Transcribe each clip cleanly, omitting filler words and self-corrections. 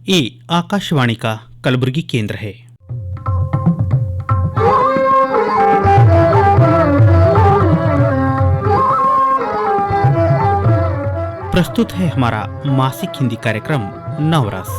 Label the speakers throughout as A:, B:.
A: ये आकाशवाणी का कलबुर्गी केंद्र है। प्रस्तुत है हमारा मासिक हिंदी कार्यक्रम नवरस।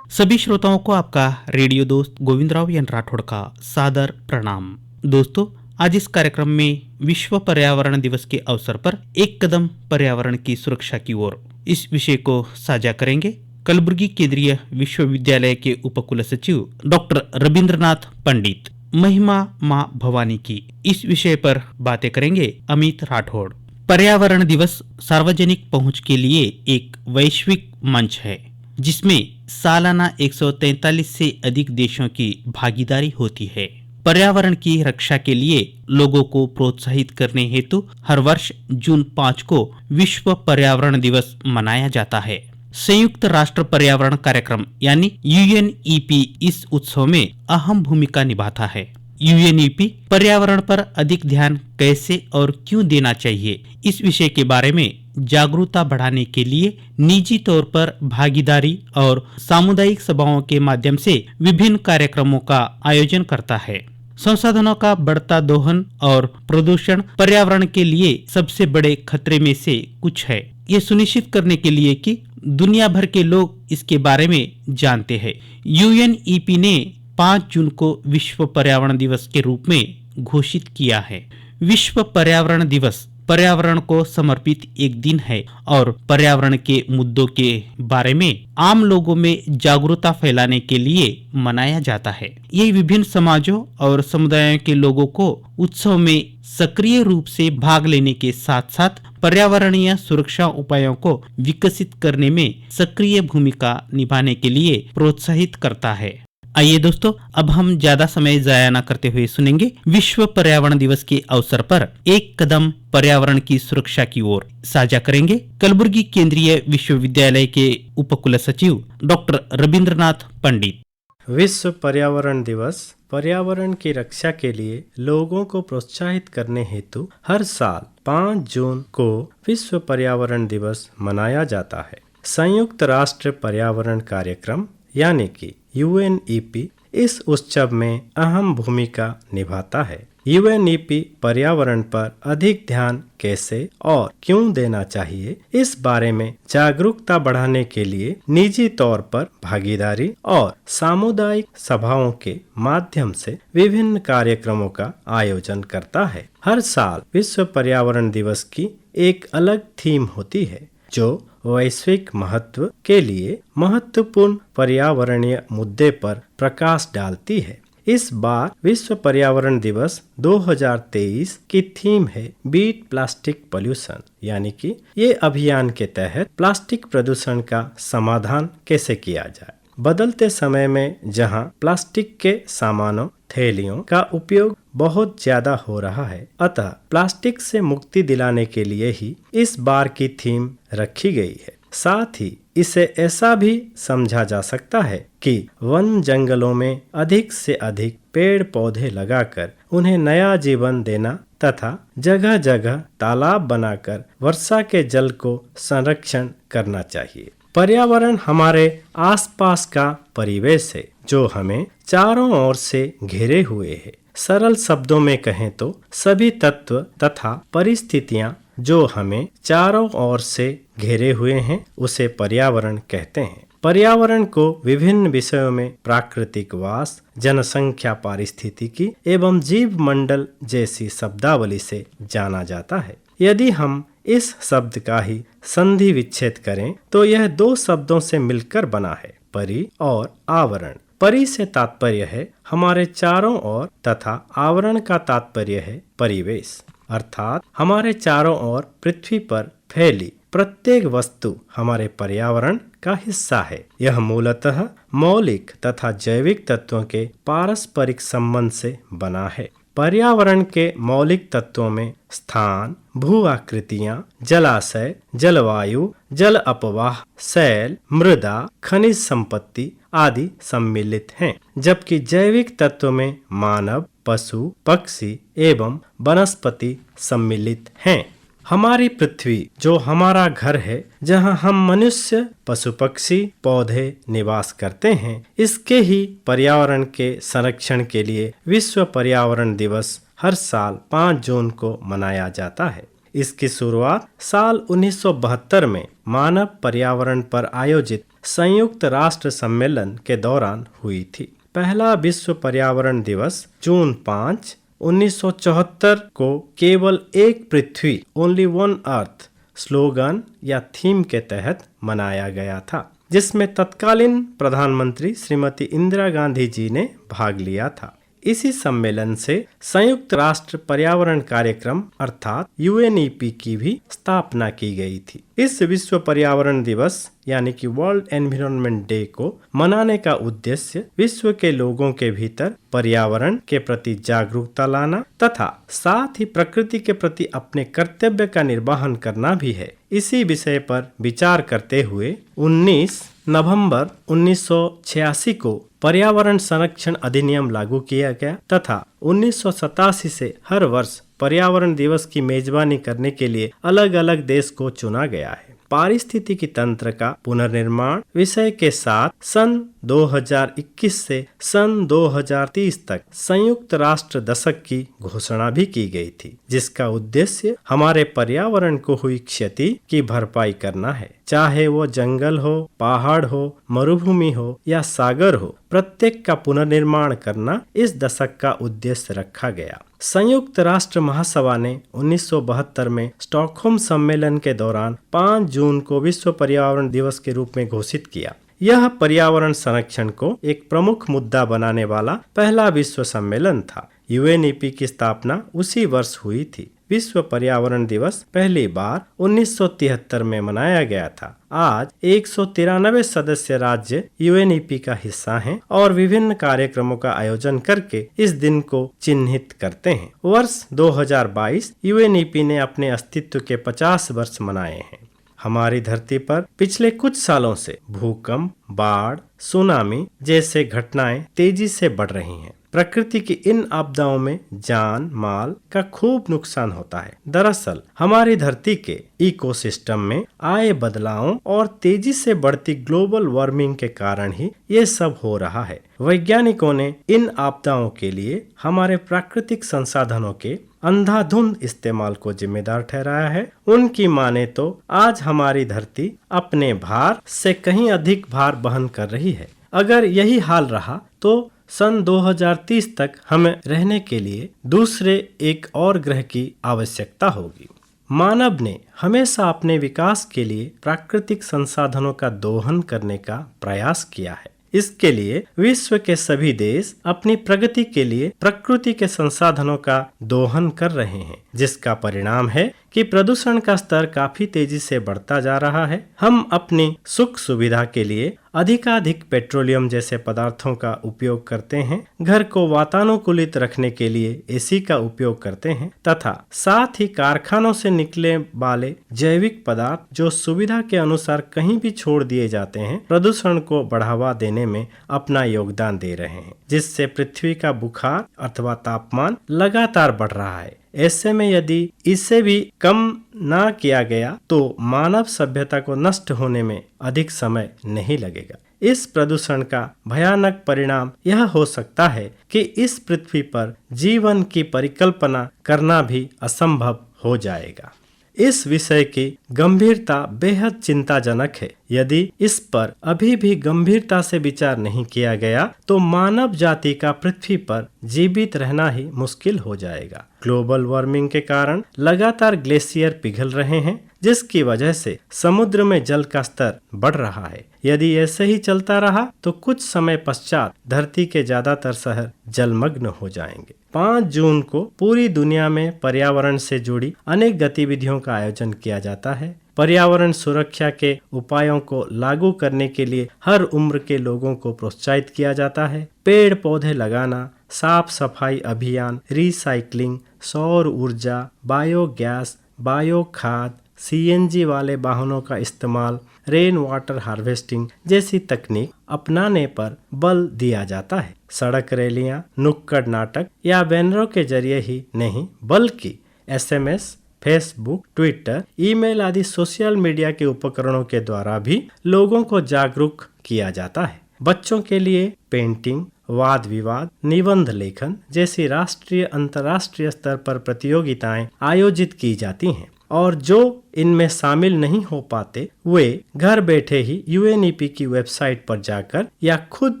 A: सभी श्रोताओं को आपका रेडियो दोस्त गोविंदराव एन राठौड़ का सादर प्रणाम। दोस्तों, आज इस कार्यक्रम में विश्व पर्यावरण दिवस के अवसर पर एक कदम पर्यावरण की सुरक्षा की ओर इस विषय को साझा करेंगे कलबुर्गी केंद्रीय विश्वविद्यालय के उपकुल सचिव डॉक्टर रविंद्रनाथ पंडित। महिमा माँ भवानी की इस विषय पर बातें करेंगे अमित राठौड़। पर्यावरण दिवस सार्वजनिक पहुंच के लिए एक वैश्विक मंच है जिसमें सालाना 143 से अधिक देशों की भागीदारी होती है। पर्यावरण की रक्षा के लिए लोगों को प्रोत्साहित करने हेतु हर वर्ष जून 5 को विश्व पर्यावरण दिवस मनाया जाता है। संयुक्त राष्ट्र पर्यावरण कार्यक्रम यानी UNEP इस उत्सव में अहम भूमिका निभाता है। UNEP पर्यावरण पर अधिक ध्यान कैसे और क्यों देना चाहिए, इस विषय के बारे में जागरूकता बढ़ाने के लिए निजी तौर पर भागीदारी और सामुदायिक सभाओं के माध्यम से विभिन्न कार्यक्रमों का आयोजन करता है। संसाधनों का बढ़ता दोहन और प्रदूषण पर्यावरण के लिए सबसे बड़े खतरे में से कुछ है। ये सुनिश्चित करने के लिए कि दुनिया भर के लोग इसके बारे में जानते हैं, UNEP ने 5 जून को विश्व पर्यावरण दिवस के रूप में घोषित किया है। विश्व पर्यावरण दिवस पर्यावरण को समर्पित एक दिन है और पर्यावरण के मुद्दों के बारे में आम लोगों में जागरूकता फैलाने के लिए मनाया जाता है। ये विभिन्न समाजों और समुदायों के लोगों को उत्सव में सक्रिय रूप से भाग लेने के साथ साथ पर्यावरणीय सुरक्षा उपायों को विकसित करने में सक्रिय भूमिका निभाने के लिए प्रोत्साहित करता है। आइए दोस्तों, अब हम ज्यादा समय जाया न करते हुए सुनेंगे विश्व पर्यावरण दिवस के अवसर पर एक कदम पर्यावरण की सुरक्षा की ओर साझा करेंगे कलबुर्गी केंद्रीय विश्वविद्यालय के उपकुल सचिव डॉक्टर रविंद्रनाथ पंडित।
B: विश्व पर्यावरण दिवस पर्यावरण की रक्षा के लिए लोगों को प्रोत्साहित करने हेतु हर साल 5 जून को विश्व पर्यावरण दिवस मनाया जाता है। संयुक्त राष्ट्र पर्यावरण कार्यक्रम यानी कि UNEP इस उत्सव में अहम भूमिका निभाता है। UNEP पर्यावरण पर अधिक ध्यान कैसे और क्यों देना चाहिए, इस बारे में जागरूकता बढ़ाने के लिए निजी तौर पर भागीदारी और सामुदायिक सभाओं के माध्यम से विभिन्न कार्यक्रमों का आयोजन करता है। हर साल विश्व पर्यावरण दिवस की एक अलग थीम होती है जो वैश्विक महत्व के लिए महत्वपूर्ण पर्यावरणीय मुद्दे पर प्रकाश डालती है। इस बार विश्व पर्यावरण दिवस 2023 की थीम है बीट प्लास्टिक पोल्यूशन, यानी कि ये अभियान के तहत प्लास्टिक प्रदूषण का समाधान कैसे किया जाए। बदलते समय में जहां प्लास्टिक के सामानों थैलियों का उपयोग बहुत ज्यादा हो रहा है, अतः प्लास्टिक से मुक्ति दिलाने के लिए ही इस बार की थीम रखी गई है। साथ ही इसे ऐसा भी समझा जा सकता है कि वन जंगलों में अधिक से अधिक पेड़ पौधे लगाकर उन्हें नया जीवन देना तथा जगह जगह तालाब बनाकर वर्षा के जल को संरक्षण करना चाहिए। पर्यावरण हमारे आसपास का परिवेश है जो हमें चारों ओर से घेरे हुए है। सरल शब्दों में कहें तो सभी तत्व तथा परिस्थितियां जो हमें चारों ओर से घेरे हुए हैं उसे पर्यावरण कहते हैं। पर्यावरण को विभिन्न विषयों में प्राकृतिक वास, जनसंख्या, पारिस्थितिकी एवं जीव मंडल जैसी शब्दावली से जाना जाता है। यदि हम इस शब्द का ही संधि विच्छेद करें तो यह 2 शब्दों से मिलकर बना है, परि और आवरण। परि से तात्पर्य है हमारे चारों ओर तथा आवरण का तात्पर्य है परिवेश, अर्थात हमारे चारों ओर पृथ्वी पर फैली प्रत्येक वस्तु हमारे पर्यावरण का हिस्सा है। यह मूलतः मौलिक तथा जैविक तत्वों के पारस्परिक संबंध से बना है। पर्यावरण के मौलिक तत्वों में स्थान, भू आकृतियां, जलाशय, जलवायु, जल अपवाह, शैल, मृदा, खनिज संपत्ति आदि सम्मिलित हैं, जबकि जैविक तत्व में मानव, पशु, पक्षी एवं वनस्पति सम्मिलित हैं। हमारी पृथ्वी जो हमारा घर है, जहाँ हम मनुष्य, पशु पक्षी, पौधे निवास करते हैं, इसके ही पर्यावरण के संरक्षण के लिए विश्व पर्यावरण दिवस हर साल 5 जून को मनाया जाता है। इसकी शुरुआत साल 1972 में मानव पर्यावरण पर आयोजित संयुक्त राष्ट्र सम्मेलन के दौरान हुई थी। पहला विश्व पर्यावरण दिवस जून 5, 1974 को केवल एक पृथ्वी ओनली वन अर्थ स्लोगन या थीम के तहत मनाया गया था, जिसमें तत्कालीन प्रधानमंत्री श्रीमती इंदिरा गांधी जी ने भाग लिया था। इसी सम्मेलन से संयुक्त राष्ट्र पर्यावरण कार्यक्रम अर्थात UNEP की भी स्थापना की गई थी। इस विश्व पर्यावरण दिवस यानी कि वर्ल्ड एनवायरनमेंट डे को मनाने का उद्देश्य विश्व के लोगों के भीतर पर्यावरण के प्रति जागरूकता लाना तथा साथ ही प्रकृति के प्रति अपने कर्तव्य का निर्वहन करना भी है। इसी विषय पर विचार करते हुए 19 नवंबर 1986 को पर्यावरण संरक्षण अधिनियम लागू किया गया तथा 1987 से हर वर्ष पर्यावरण दिवस की मेजबानी करने के लिए अलग अलग देश को चुना गया है। पारिस्थितिकी तंत्र का पुनर्निर्माण विषय के साथ सन 2021 से सन 2030 तक संयुक्त राष्ट्र दशक की घोषणा भी की गई थी, जिसका उद्देश्य हमारे पर्यावरण को हुई क्षति की भरपाई करना है। चाहे वो जंगल हो, पहाड़ हो, मरुभूमि हो या सागर हो, प्रत्येक का पुनर्निर्माण करना इस दशक का उद्देश्य रखा गया। संयुक्त राष्ट्र महासभा ने 1972 में स्टॉकहोम सम्मेलन के दौरान 5 जून को विश्व पर्यावरण दिवस के रूप में घोषित किया। यह पर्यावरण संरक्षण को एक प्रमुख मुद्दा बनाने वाला पहला विश्व सम्मेलन था। UNEP की स्थापना उसी वर्ष हुई थी। विश्व पर्यावरण दिवस पहली बार 1973 में मनाया गया था। आज 193 सदस्य राज्य UNEP का हिस्सा हैं और विभिन्न कार्यक्रमों का आयोजन करके इस दिन को चिन्हित करते हैं। वर्ष 2022 UNEP ने अपने अस्तित्व के 50 वर्ष मनाए हैं। हमारी धरती पर पिछले कुछ सालों से भूकंप, बाढ़, सुनामी जैसे घटनाएं तेजी से बढ़ रही हैं। प्रकृति की इन आपदाओं में जान माल का खूब नुकसान होता है। दरअसल हमारी धरती के इकोसिस्टम में आए बदलावों और तेजी से बढ़ती ग्लोबल वार्मिंग के कारण ही ये सब हो रहा है। वैज्ञानिकों ने इन आपदाओं के लिए हमारे प्राकृतिक संसाधनों के अंधाधुंध इस्तेमाल को जिम्मेदार ठहराया है। उनकी माने तो आज हमारी धरती अपने भार से कहीं अधिक भार वहन कर रही है। अगर यही हाल रहा तो सन 2030 तक हमें रहने के लिए दूसरे एक और ग्रह की आवश्यकता होगी। मानव ने हमेशा अपने विकास के लिए प्राकृतिक संसाधनों का दोहन करने का प्रयास किया है। इसके लिए विश्व के सभी देश अपनी प्रगति के लिए प्रकृति के संसाधनों का दोहन कर रहे हैं, जिसका परिणाम है कि प्रदूषण का स्तर काफी तेजी से बढ़ता जा रहा है। हम अपनी सुख सुविधा के लिए अधिकाधिक पेट्रोलियम जैसे पदार्थों का उपयोग करते हैं, घर को वातानुकूलित रखने के लिए AC का उपयोग करते हैं तथा साथ ही कारखानों से निकले वाले जैविक पदार्थ जो सुविधा के अनुसार कहीं भी छोड़ दिए जाते हैं, प्रदूषण को बढ़ावा देने में अपना योगदान दे रहे हैं, जिससे पृथ्वी का बुखार अथवा तापमान लगातार बढ़ रहा है। ऐसे में यदि इसे भी कम ना किया गया तो मानव सभ्यता को नष्ट होने में अधिक समय नहीं लगेगा। इस प्रदूषण का भयानक परिणाम यह हो सकता है कि इस पृथ्वी पर जीवन की परिकल्पना करना भी असंभव हो जाएगा। इस विषय की गंभीरता बेहद चिंताजनक है। यदि इस पर अभी भी गंभीरता से विचार नहीं किया गया तो मानव जाति का पृथ्वी पर जीवित रहना ही मुश्किल हो जाएगा। ग्लोबल वार्मिंग के कारण लगातार ग्लेशियर पिघल रहे हैं, जिसकी वजह से समुद्र में जल का स्तर बढ़ रहा है। यदि ऐसे ही चलता रहा तो कुछ समय पश्चात धरती के ज्यादातर शहर जलमग्न हो जाएंगे। 5 जून को पूरी दुनिया में पर्यावरण से जुड़ी अनेक गतिविधियों का आयोजन किया जाता है। पर्यावरण सुरक्षा के उपायों को लागू करने के लिए हर उम्र के लोगों को प्रोत्साहित किया जाता है। पेड़ पौधे लगाना, साफ सफाई अभियान, रिसाइकलिंग, सौर ऊर्जा, बायोगैस, बायो खाद, CNG वाले वाहनों का इस्तेमाल, रेन वाटर हार्वेस्टिंग जैसी तकनीक अपनाने पर बल दिया जाता है। सड़क रैलियां, नुक्कड़ नाटक या बैनरों के जरिए ही नहीं बल्कि SMS, फेसबुक, ट्विटर, ईमेल आदि सोशल मीडिया के उपकरणों के द्वारा भी लोगों को जागरूक किया जाता है। बच्चों के लिए पेंटिंग, वाद विवाद, निबंध लेखन जैसी राष्ट्रीय अंतर्राष्ट्रीय स्तर पर प्रतियोगिताएं आयोजित की जाती हैं और जो इनमें शामिल नहीं हो पाते वे घर बैठे ही UNEP की वेबसाइट पर जाकर या खुद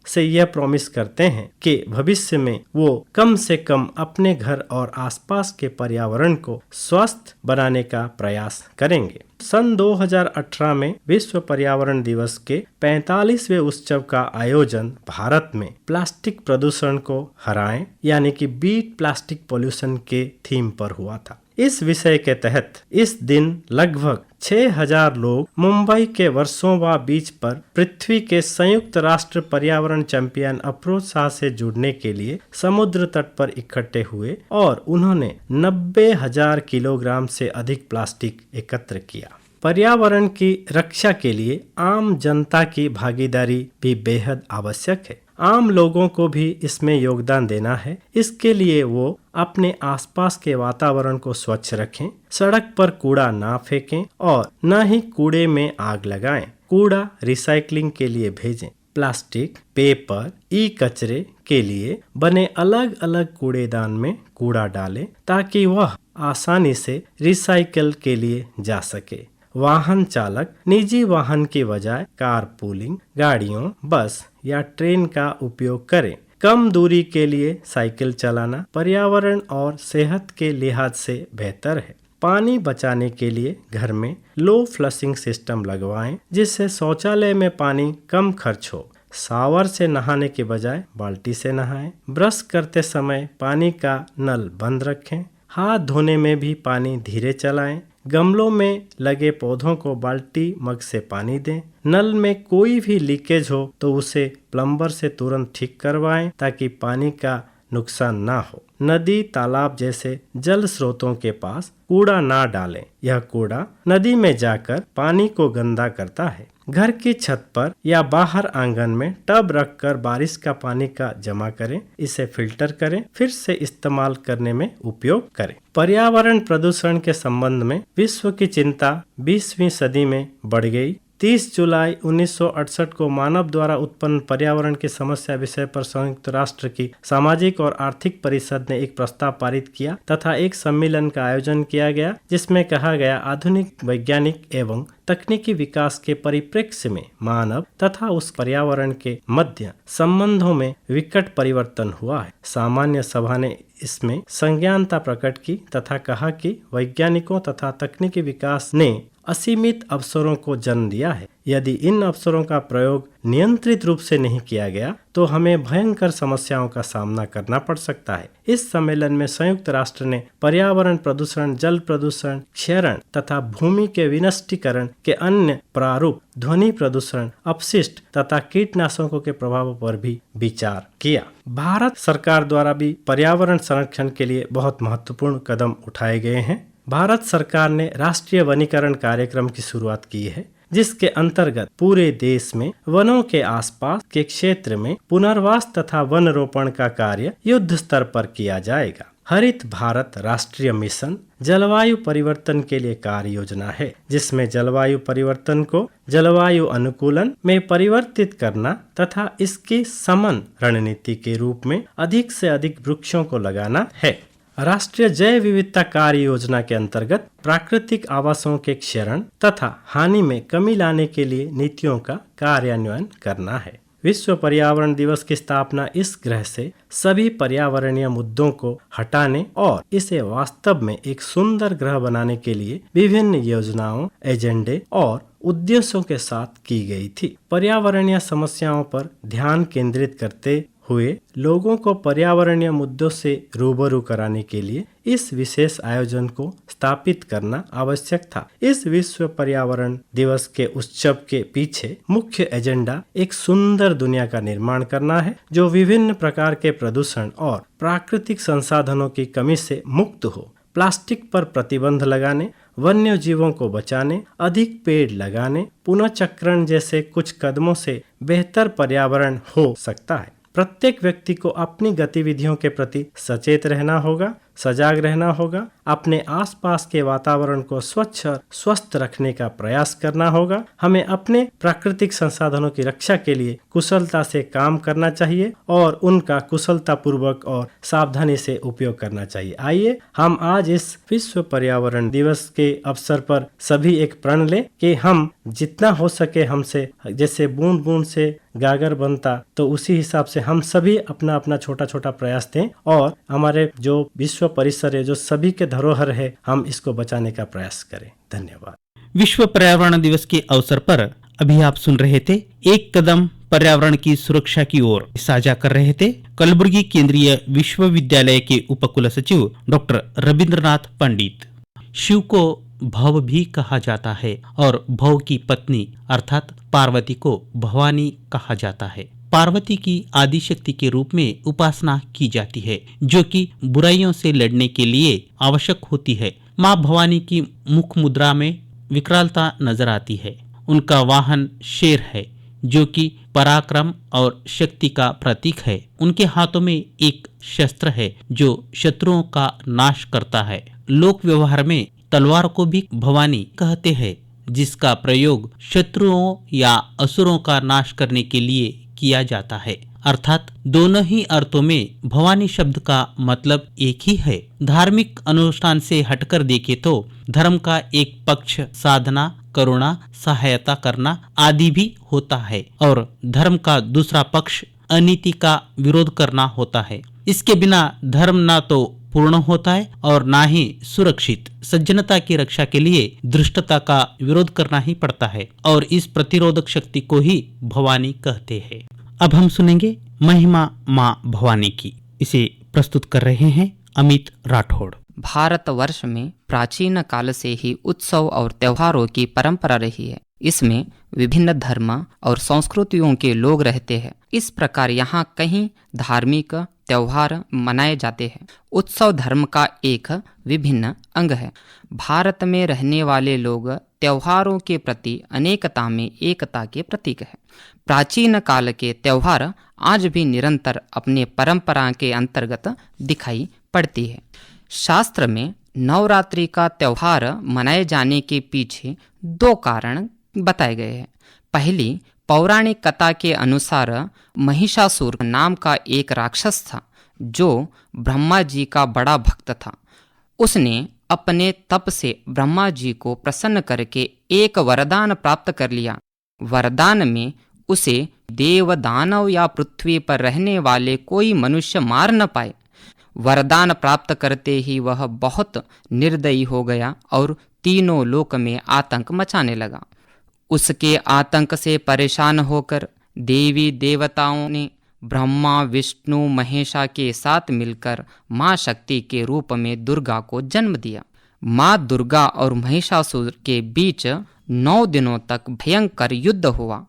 B: से यह प्रॉमिस करते हैं कि भविष्य में वो कम से कम अपने घर और आसपास के पर्यावरण को स्वस्थ बनाने का प्रयास करेंगे। सन 2018 में विश्व पर्यावरण दिवस के 45वें उत्सव का आयोजन भारत में प्लास्टिक प्रदूषण को हराएं यानी कि बीट प्लास्टिक पोल्यूशन के थीम पर हुआ था। इस विषय के तहत इस दिन लगभग 6000 लोग मुंबई के वर्सोवा बीच पर पृथ्वी के संयुक्त राष्ट्र पर्यावरण चैंपियन अफरोज शाह से जुड़ने के लिए समुद्र तट पर इकट्ठे हुए और उन्होंने 90,000 किलोग्राम से अधिक प्लास्टिक एकत्र किया। पर्यावरण की रक्षा के लिए आम जनता की भागीदारी भी बेहद आवश्यक है। आम लोगों को भी इसमें योगदान देना है। इसके लिए वो अपने आसपास के वातावरण को स्वच्छ रखें, सड़क पर कूड़ा ना फेंकें और न ही कूड़े में आग लगाएं। कूड़ा रिसाइकलिंग के लिए भेजें। प्लास्टिक, पेपर, कचरे के लिए बने अलग अलग कूड़ेदान में कूड़ा डालें ताकि वह आसानी से रिसाइकल के लिए जा सके। वाहन चालक निजी वाहन की बजाय कारपूलिंग, गाड़ियों, बस या ट्रेन का उपयोग करें। कम दूरी के लिए साइकिल चलाना पर्यावरण और सेहत के लिहाज से बेहतर है। पानी बचाने के लिए घर में लो फ्लशिंग सिस्टम लगवाएं जिससे शौचालय में पानी कम खर्च हो। शावर से नहाने के बजाय बाल्टी से नहाएं। ब्रश करते समय पानी का नल बंद रखें। हाथ धोने में भी पानी धीरे चलाएं। गमलों में लगे पौधों को बाल्टी मग से पानी दें। नल में कोई भी लीकेज हो तो उसे प्लम्बर से तुरंत ठीक करवाएं ताकि पानी का नुकसान ना हो। नदी, तालाब जैसे जल स्रोतों के पास कूड़ा ना डालें। यह कूड़ा नदी में जाकर पानी को गंदा करता है। घर की छत पर या बाहर आंगन में टब रखकर बारिश का पानी का जमा करें। इसे फिल्टर करें, फिर से इस्तेमाल करने में उपयोग करें। पर्यावरण प्रदूषण के संबंध में विश्व की चिंता 20वीं सदी में बढ़ गई। 30 जुलाई 1968 को मानव द्वारा उत्पन्न पर्यावरण की समस्या विषय पर संयुक्त राष्ट्र की सामाजिक और आर्थिक परिषद ने एक प्रस्ताव पारित किया तथा एक सम्मेलन का आयोजन किया गया जिसमें कहा गया आधुनिक वैज्ञानिक एवं तकनीकी विकास के परिप्रेक्ष्य में मानव तथा उस पर्यावरण के मध्य संबंधों में विकट परिवर्तन हुआ है। सामान्य सभा ने इसमें संज्ञानता प्रकट की तथा कहा कि वैज्ञानिकों तथा तकनीकी विकास ने असीमित अवसरों को जन्म दिया है। यदि इन अवसरों का प्रयोग नियंत्रित रूप से नहीं किया गया तो हमें भयंकर समस्याओं का सामना करना पड़ सकता है। इस सम्मेलन में संयुक्त राष्ट्र ने पर्यावरण प्रदूषण, जल प्रदूषण, क्षरण तथा भूमि के विनष्टीकरण के अन्य प्रारूप, ध्वनि प्रदूषण, अपशिष्ट तथा कीटनाशकों के प्रभावों पर भी विचार किया। भारत सरकार द्वारा भी पर्यावरण संरक्षण के लिए बहुत महत्वपूर्ण कदम उठाए गए हैं। भारत सरकार ने राष्ट्रीय वनीकरण कार्यक्रम की शुरुआत की है जिसके अंतर्गत पूरे देश में वनों के आसपास के क्षेत्र में पुनर्वास तथा वन रोपण का कार्य युद्ध स्तर पर किया जाएगा। हरित भारत राष्ट्रीय मिशन जलवायु परिवर्तन के लिए कार्य योजना है जिसमें जलवायु परिवर्तन को जलवायु अनुकूलन में परिवर्तित करना तथा इसकी समन रणनीति के रूप में अधिक से अधिक वृक्षों को लगाना है। राष्ट्रीय जैव विविधता कार्य योजना के अंतर्गत प्राकृतिक आवासों के क्षरण तथा हानि में कमी लाने के लिए नीतियों का कार्यान्वयन करना है। विश्व पर्यावरण दिवस की स्थापना इस ग्रह से सभी पर्यावरणीय मुद्दों को हटाने और इसे वास्तव में एक सुंदर ग्रह बनाने के लिए विभिन्न योजनाओं, एजेंडे और उद्देश्यों के साथ की गई थी। पर्यावरणीय समस्याओं पर ध्यान केंद्रित करते हुए लोगों को पर्यावरणीय मुद्दों से रूबरू कराने के लिए इस विशेष आयोजन को स्थापित करना आवश्यक था। इस विश्व पर्यावरण दिवस के उत्सव के पीछे मुख्य एजेंडा एक सुंदर दुनिया का निर्माण करना है जो विभिन्न प्रकार के प्रदूषण और प्राकृतिक संसाधनों की कमी से मुक्त हो। प्लास्टिक पर प्रतिबंध लगाने, वन्य जीवों को बचाने, अधिक पेड़ लगाने, पुनर्चक्रण जैसे कुछ कदमों से बेहतर पर्यावरण हो सकता है। प्रत्येक व्यक्ति को अपनी गतिविधियों के प्रति सचेत रहना होगा, सजाग रहना होगा, अपने आसपास के वातावरण को स्वच्छ और स्वस्थ रखने का प्रयास करना होगा। हमें अपने प्राकृतिक संसाधनों की रक्षा के लिए कुशलता से काम करना चाहिए और उनका कुशलता पूर्वक और सावधानी से उपयोग करना चाहिए। आइए हम आज इस विश्व पर्यावरण दिवस के अवसर पर सभी एक प्रण लें कि हम जितना हो सके हमसे, जैसे बूंद बूंद से गागर बनता, तो उसी हिसाब से हम सभी अपना अपना छोटा छोटा प्रयास दें और हमारे जो विश्व परिसर है, जो सभी के धरोहर है, हम इसको बचाने का प्रयास करें। धन्यवाद।
A: विश्व पर्यावरण दिवस के अवसर पर अभी आप सुन रहे थे एक कदम पर्यावरण की सुरक्षा की ओर। साझा कर रहे थे कलबुर्गी केंद्रीय विश्वविद्यालय के उपकुल सचिव डॉक्टर रविंद्रनाथ पंडित। शिव को भव भी कहा जाता है और भव की पत्नी अर्थात पार्वती को भवानी कहा जाता है। पार्वती की आदि शक्ति के रूप में उपासना की जाती है, जो कि बुराइयों से लड़ने के लिए आवश्यक होती है। माँ भवानी की मुख मुद्रा में विकरालता नजर आती है। उनका वाहन शेर है, जो कि पराक्रम और शक्ति का प्रतीक है। उनके हाथों में एक शस्त्र है जो शत्रुओं का नाश करता है। लोक व्यवहार में तलवार को भी भवानी कहते हैं, जिसका प्रयोग शत्रुओं या असुरों का नाश करने के लिए किया जाता है। अर्थात दोनों ही अर्थों में भवानी शब्द का मतलब एक ही है। धार्मिक अनुष्ठान से हटकर देखे तो धर्म का एक पक्ष साधना, करुणा, सहायता करना आदि भी होता है और धर्म का दूसरा पक्ष अनीति का विरोध करना होता है। इसके बिना धर्म ना तो पूर्ण होता है और ना ही सुरक्षित। सज्जनता की रक्षा के लिए दुष्टता का विरोध करना ही पड़ता है और इस प्रतिरोधक शक्ति को ही भवानी कहते हैं। अब हम सुनेंगे महिमा माँ भवानी की। इसे प्रस्तुत कर रहे हैं अमित राठौड़।
C: भारतवर्ष में प्राचीन काल से ही उत्सव और त्योहारों की परंपरा रही है। इसमें विभिन्न धर्म और संस्कृतियों के लोग रहते हैं। इस प्रकार यहाँ कई धार्मिक त्योहार मनाए जाते हैं। उत्सव धर्म का एक विभिन्न अंग है। भारत में रहने वाले लोग त्योहारों के प्रति अनेकता में एकता के प्रतीक है। प्राचीन काल के त्योहार आज भी निरंतर अपने परंपरा के अंतर्गत दिखाई पड़ती है। शास्त्र में नवरात्रि का त्योहार मनाए जाने के पीछे दो कारण बताए गए हैं। पहली पौराणिक कथा के अनुसार महिषासुर नाम का एक राक्षस था जो ब्रह्मा जी का बड़ा भक्त था। उसने अपने तप से ब्रह्मा जी को प्रसन्न करके एक वरदान प्राप्त कर लिया। वरदान में उसे देव, दानव या पृथ्वी पर रहने वाले कोई मनुष्य मार न पाए। वरदान प्राप्त करते ही वह बहुत निर्दयी हो गया और तीनों लोक में आतंक मचाने लगा। उसके आतंक से परेशान होकर देवी देवताओं ने ब्रह्मा, विष्णु, महेशा के साथ मिलकर माँ शक्ति के रूप में दुर्गा को जन्म दिया। माँ दुर्गा और महिषासुर के बीच 9 दिनों तक भयंकर युद्ध हुआ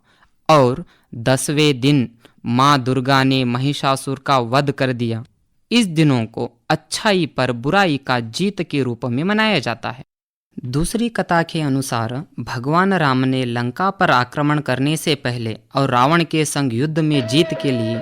C: और 10वें दिन माँ दुर्गा ने महिषासुर का वध कर दिया। इस दिनों को अच्छाई पर बुराई का जीत के रूप में मनाया जाता है। दूसरी कथा के अनुसार भगवान राम ने लंका पर आक्रमण करने से पहले और रावण के संग युद्ध में जीत के लिए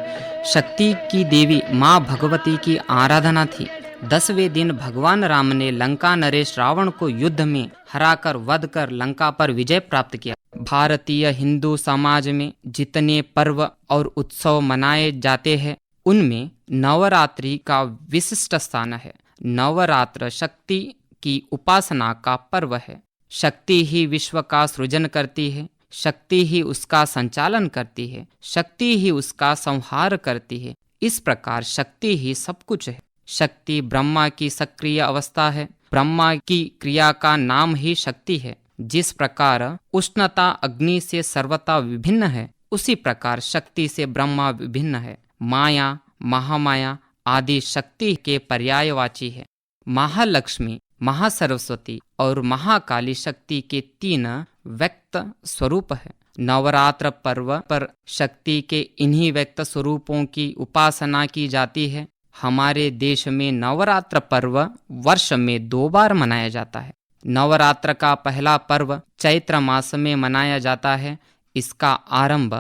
C: शक्ति की देवी माँ भगवती की आराधना थी। 10वें दिन भगवान राम ने लंका नरेश रावण को युद्ध में हराकर वध कर लंका पर विजय प्राप्त किया। भारतीय हिंदू समाज में जितने पर्व और उत्सव मनाए जाते हैं उनमें नवरात्रि का विशिष्ट स्थान है। नवरात्र शक्ति की उपासना का पर्व है। शक्ति ही विश्व का सृजन करती है, शक्ति ही उसका संचालन करती है, शक्ति ही उसका संहार करती है। इस प्रकार शक्ति ही सब कुछ है। शक्ति ब्रह्मा की सक्रिय अवस्था है। ब्रह्मा की क्रिया का नाम ही शक्ति है। जिस प्रकार उष्णता अग्नि से सर्वथा विभिन्न है, उसी प्रकार शक्ति से ब्रह्मा विभिन्न है। माया, महामाया आदि शक्ति के पर्यायवाची है। महालक्ष्मी, महासरस्वती और महाकाली शक्ति के 3 व्यक्त स्वरूप है। नवरात्र पर्व पर शक्ति के इन्हीं व्यक्त स्वरूपों की उपासना की जाती है। हमारे देश में नवरात्र पर्व वर्ष में 2 बार मनाया जाता है। नवरात्र का पहला पर्व चैत्र मास में मनाया जाता है। इसका आरंभ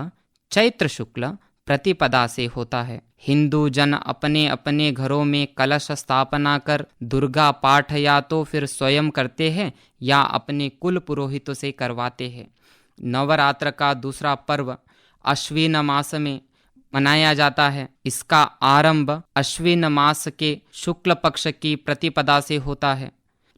C: चैत्र शुक्ल प्रतिपदा से होता है। हिंदू जन अपने अपने घरों में कलश स्थापना कर दुर्गा पाठ या तो फिर स्वयं करते हैं या अपने कुल पुरोहितों से करवाते हैं। नवरात्र का दूसरा पर्व अश्विन मास में मनाया जाता है। इसका आरंभ अश्विन मास के शुक्ल पक्ष की प्रतिपदा से होता है।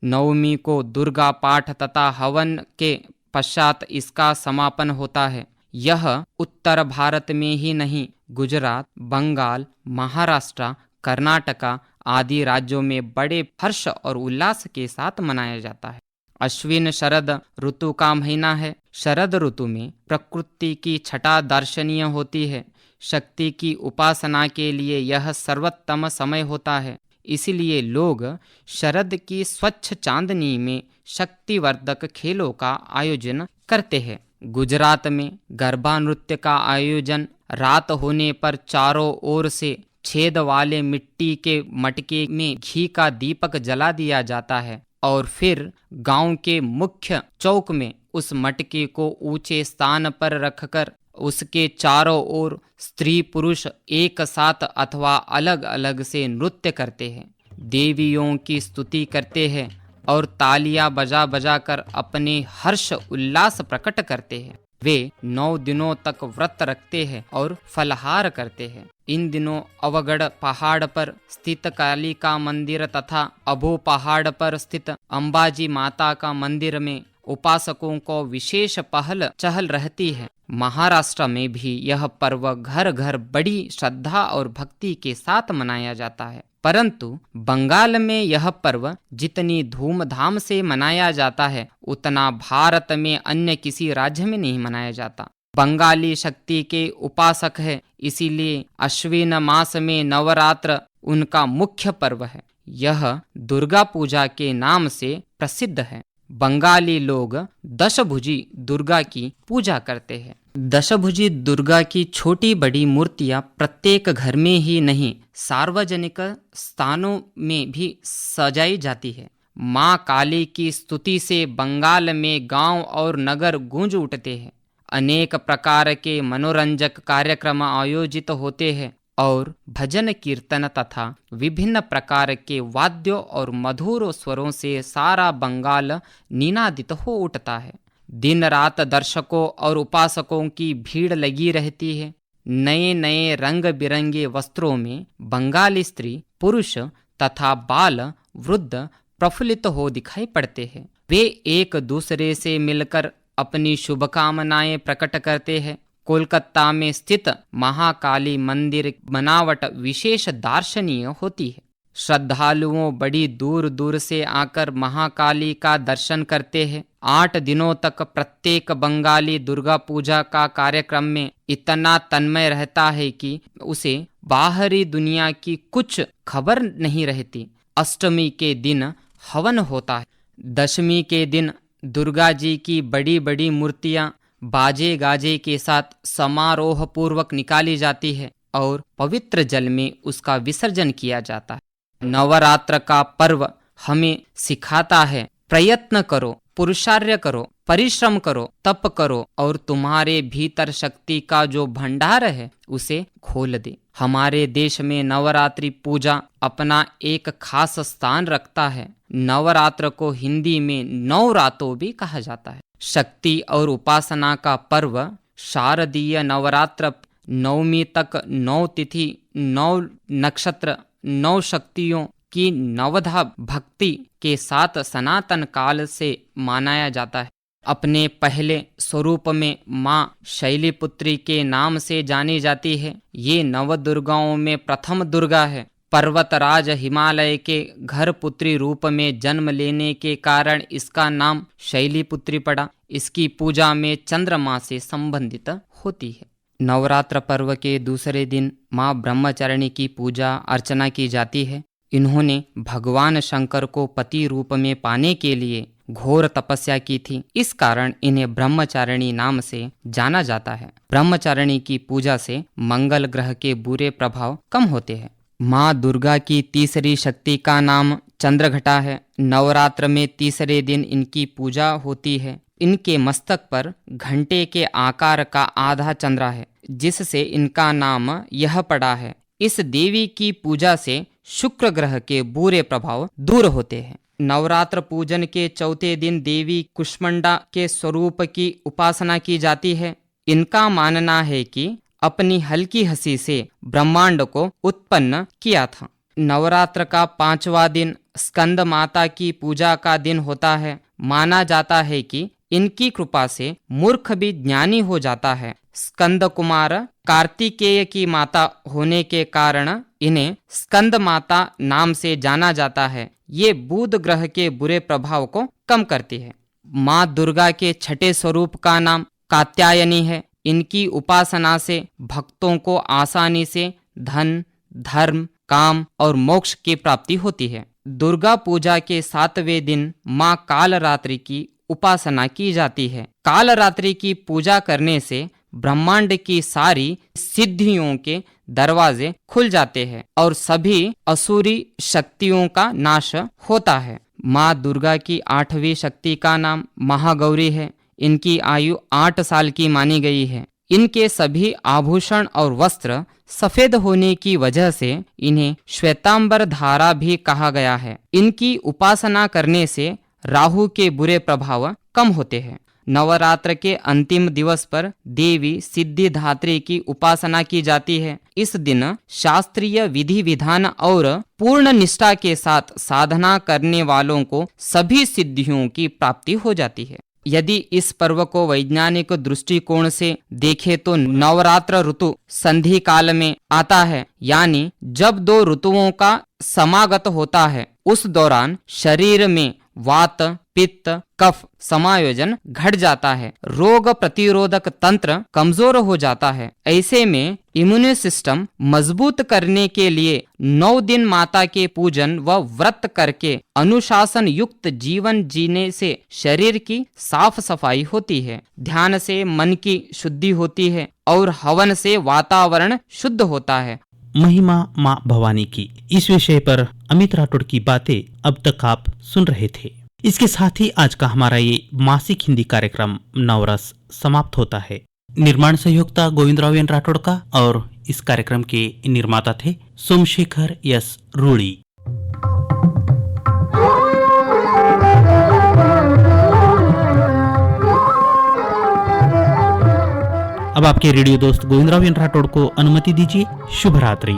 C: नवमी को दुर्गा पाठ तथा हवन के पश्चात इसका समापन होता है। यह उत्तर भारत में ही नहीं, गुजरात, बंगाल, महाराष्ट्र, कर्नाटका आदि राज्यों में बड़े हर्ष और उल्लास के साथ मनाया जाता है। अश्विन शरद ऋतु का महीना है। शरद ऋतु में प्रकृति की छटा दर्शनीय होती है। शक्ति की उपासना के लिए यह सर्वोत्तम समय होता है। इसलिए लोग शरद की स्वच्छ चांदनी में शक्तिवर्धक खेलों का आयोजन करते हैं। गुजरात में गरबा नृत्य का आयोजन रात होने पर चारों ओर से छेद वाले मिट्टी के मटके में घी का दीपक जला दिया जाता है और फिर गांव के मुख्य चौक में उस मटके को ऊंचे स्थान पर रखकर उसके चारों ओर स्त्री पुरुष एक साथ अथवा अलग अलग से नृत्य करते हैं, देवियों की स्तुति करते हैं और तालियां बजा बजा कर अपने हर्ष उल्लास प्रकट करते हैं। वे 9 दिनों तक व्रत रखते हैं और फलहार करते हैं। इन दिनों अवगढ़ पहाड़ पर स्थित कालिका मंदिर तथा अबो पहाड़ पर स्थित अंबाजी माता का मंदिर में उपासकों को विशेष पहल चहल रहती है। महाराष्ट्र में भी यह पर्व घर घर बड़ी श्रद्धा और भक्ति के साथ मनाया जाता है, परंतु बंगाल में यह पर्व जितनी धूमधाम से मनाया जाता है उतना भारत में अन्य किसी राज्य में नहीं मनाया जाता। बंगाली शक्ति के उपासक है, इसीलिए अश्विन मास में नवरात्र उनका मुख्य पर्व है। यह दुर्गा पूजा के नाम से प्रसिद्ध है। बंगाली लोग दशभुजी दुर्गा की पूजा करते हैं। दशभुजी दुर्गा की छोटी बड़ी मूर्तियां प्रत्येक घर में ही नहीं, सार्वजनिक स्थानों में भी सजाई जाती है। माँ काली की स्तुति से बंगाल में गांव और नगर गूंज उठते हैं। अनेक प्रकार के मनोरंजक कार्यक्रम आयोजित होते हैं और भजन कीर्तन तथा विभिन्न प्रकार के वाद्यों और मधुर स्वरों से सारा बंगाल निनादित हो उठता है। दिन रात दर्शकों और उपासकों की भीड़ लगी रहती है। नए नए रंग बिरंगे वस्त्रों में बंगाली स्त्री, पुरुष तथा बाल वृद्ध प्रफुल्लित हो दिखाई पड़ते हैं। वे एक दूसरे से मिलकर अपनी शुभकामनाएं प्रकट करते हैं। कोलकाता में स्थित महाकाली मंदिर बनावट विशेष दर्शनीय होती है। श्रद्धालुओं बड़ी दूर दूर से आकर महाकाली का दर्शन करते हैं। 8 दिनों तक प्रत्येक बंगाली दुर्गा पूजा का कार्यक्रम में इतना तन्मय रहता है कि उसे बाहरी दुनिया की कुछ खबर नहीं रहती। अष्टमी के दिन हवन होता है। दशमी के दिन दुर्गा जी की बड़ी बड़ी मूर्तियां बाजे गाजे के साथ समारोह पूर्वक निकाली जाती है और पवित्र जल में उसका विसर्जन किया जाता है। नवरात्र का पर्व हमें सिखाता है, प्रयत्न करो, पुरुषार्थ करो, परिश्रम करो, तप करो और तुम्हारे भीतर शक्ति का जो भंडार है उसे खोल दे। हमारे देश में नवरात्रि पूजा अपना एक खास स्थान रखता है। नवरात्र को हिंदी में नवरातो भी कहा जाता है। शक्ति और उपासना का पर्व शारदीय नवरात्र 9वीं तक 9 तिथि, 9 नक्षत्र, 9 शक्तियों की नवधा भक्ति के साथ सनातन काल से मनाया जाता है। अपने पहले स्वरूप में माँ शैलीपुत्री के नाम से जानी जाती है। ये नवदुर्गाओं में प्रथम दुर्गा है। पर्वतराज हिमालय के घर पुत्री रूप में जन्म लेने के कारण इसका नाम शैलीपुत्री पड़ा। इसकी पूजा में चंद्रमा से संबंधित होती है। नवरात्र पर्व के दूसरे दिन माँ ब्रह्मचारिणी की पूजा अर्चना की जाती है। इन्होंने भगवान शंकर को पति रूप में पाने के लिए घोर तपस्या की थी। इस कारण इन्हें ब्रह्मचारिणी नाम से जाना जाता है। ब्रह्मचारिणी की पूजा से मंगल ग्रह के बुरे प्रभाव कम होते हैं। माँ दुर्गा की तीसरी शक्ति का नाम चंद्रघटा है। नवरात्र में तीसरे दिन इनकी पूजा होती है। इनके मस्तक पर घंटे के आकार का आधा चंद्रा है, जिससे इनका नाम यह पड़ा है। इस देवी की पूजा से शुक्र ग्रह के बुरे प्रभाव दूर होते हैं। नवरात्र पूजन के चौथे दिन देवी कुष्मांडा के स्वरूप की उपासना की जाती है। इनका मानना है कि अपनी हल्की हंसी से ब्रह्मांड को उत्पन्न किया था। नवरात्र का 5वां दिन स्कंद माता की पूजा का दिन होता है। माना जाता है कि इनकी कृपा से मूर्ख भी ज्ञानी हो जाता है। स्कंद कुमार कार्तिकेय की माता होने के कारण इन्हें स्कंद माता नाम से जाना जाता है। ये बुध ग्रह के बुरे प्रभाव को कम करती है। माँ दुर्गा के छठे स्वरूप का नाम कात्यायनी है। इनकी उपासना से भक्तों को आसानी से धन, धर्म, काम और मोक्ष की प्राप्ति होती है। दुर्गा पूजा के 7वें दिन माँ कालरात्रि की उपासना की जाती है। कालरात्रि की पूजा करने से ब्रह्मांड की सारी सिद्धियों के दरवाजे खुल जाते हैं और सभी असुरी शक्तियों का नाश होता है। माँ दुर्गा की 8वीं शक्ति का नाम महागौरी है। इनकी आयु 8 साल की मानी गई है। इनके सभी आभूषण और वस्त्र सफेद होने की वजह से इन्हें श्वेतांबर धारा भी कहा गया है। इनकी उपासना करने से राहु के बुरे प्रभाव कम होते हैं। नवरात्र के अंतिम दिवस पर देवी सिद्धिदात्री की उपासना की जाती है। इस दिन शास्त्रीय विधि विधान और पूर्ण निष्ठा के साथ साधना करने वालों को सभी सिद्धियों की प्राप्ति हो जाती है। यदि इस पर्व को वैज्ञानिक दृष्टिकोण से देखें तो नवरात्र ऋतु संधि काल में आता है, यानी जब 2 ऋतुओं का समागत होता है उस दौरान शरीर में वात, पित्त, कफ समायोजन घट जाता है। रोग प्रतिरोधक तंत्र कमजोर हो जाता है। ऐसे में इम्यून सिस्टम मजबूत करने के लिए 9 दिन माता के पूजन व व्रत करके अनुशासन युक्त जीवन जीने से शरीर की साफ सफाई होती है, ध्यान से मन की शुद्धि होती है और हवन से वातावरण शुद्ध होता है।
A: महिमा माँ भवानी की इस विषय पर अमित राठौड़ की बातें अब तक आप सुन रहे थे। इसके साथ ही आज का हमारा ये मासिक हिंदी कार्यक्रम नवरस समाप्त होता है। निर्माण सहयोगता गोविंदराव एन राठौड़ का और इस कार्यक्रम के निर्माता थे सोमशेखर एस रूड़ी। अब आपके रेडियो दोस्त गोविंदराव एन राठौड़ को अनुमति दीजिए। शुभ रात्रि।